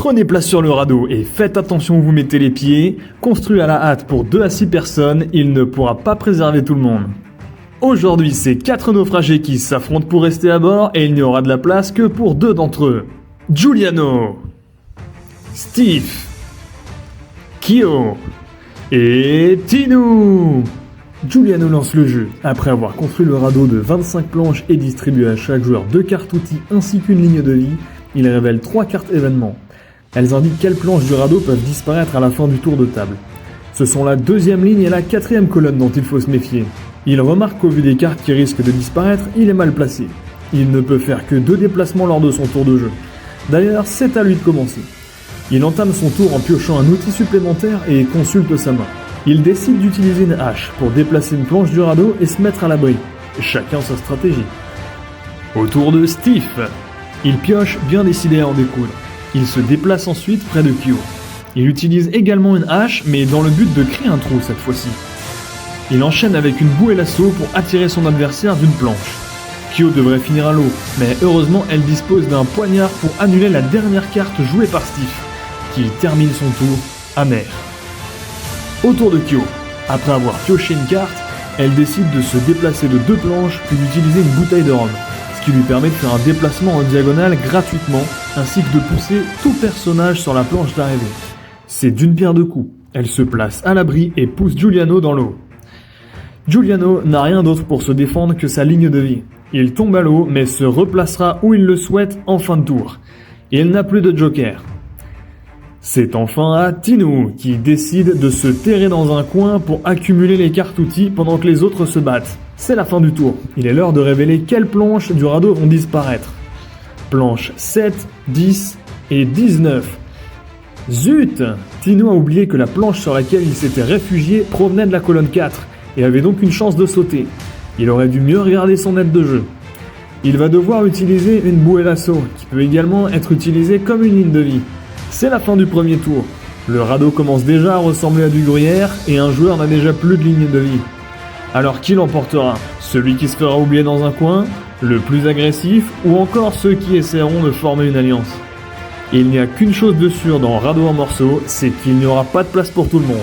Prenez place sur le radeau et faites attention où vous mettez les pieds. Construit à la hâte pour 2 à 6 personnes, il ne pourra pas préserver tout le monde. Aujourd'hui, c'est 4 naufragés qui s'affrontent pour rester à bord et il n'y aura de la place que pour 2 d'entre eux. Giuliano, Steve, Kyo et Tinu. Giuliano lance le jeu. Après avoir construit le radeau de 25 planches et distribué à chaque joueur 2 cartes outils ainsi qu'une ligne de vie, il révèle 3 cartes événements. Elles indiquent quelles planches du radeau peuvent disparaître à la fin du tour de table. Ce sont la 2e ligne et la 4e colonne dont il faut se méfier. Il remarque qu'au vu des cartes qui risquent de disparaître, il est mal placé. Il ne peut faire que 2 déplacements lors de son tour de jeu. D'ailleurs, c'est à lui de commencer. Il entame son tour en piochant un outil supplémentaire et consulte sa main. Il décide d'utiliser une hache pour déplacer une planche du radeau et se mettre à l'abri. Chacun sa stratégie. Au tour de Steve, il pioche bien décidé à en découdre. Il se déplace ensuite près de Kyo. Il utilise également une hache, mais dans le but de créer un trou cette fois-ci. Il enchaîne avec une bouée lasso pour attirer son adversaire d'une planche. Kyo devrait finir à l'eau, mais heureusement elle dispose d'un poignard pour annuler la dernière carte jouée par Steve, qui termine son tour amer. Au tour de Kyo, après avoir pioché une carte, elle décide de se déplacer de 2 planches puis d'utiliser une bouteille de rhum, ce qui lui permet de faire un déplacement en diagonale gratuitement, ainsi que de pousser tout personnage sur la planche d'arrivée. C'est d'une pierre deux coups. Elle se place à l'abri et pousse Giuliano dans l'eau. Giuliano n'a rien d'autre pour se défendre que sa ligne de vie. Il tombe à l'eau mais se replacera où il le souhaite en fin de tour. Il n'a plus de joker. C'est enfin à Tinu qui décide de se terrer dans un coin pour accumuler les cartes outils pendant que les autres se battent. C'est la fin du tour. Il est l'heure de révéler quelles planches du radeau vont disparaître. Planches 7, 10 et 19. Zut! Tinu a oublié que la planche sur laquelle il s'était réfugié provenait de la colonne 4 et avait donc une chance de sauter. Il aurait dû mieux regarder son aide de jeu. Il va devoir utiliser une bouée lasso qui peut également être utilisée comme une ligne de vie. C'est la fin du premier tour. Le radeau commence déjà à ressembler à du gruyère et un joueur n'a déjà plus de ligne de vie. Alors qui l'emportera? Celui qui se fera oublier dans un coin, le plus agressif ou encore ceux qui essaieront de former une alliance? Il n'y a qu'une chose de sûre dans Radeau en morceaux, c'est qu'il n'y aura pas de place pour tout le monde.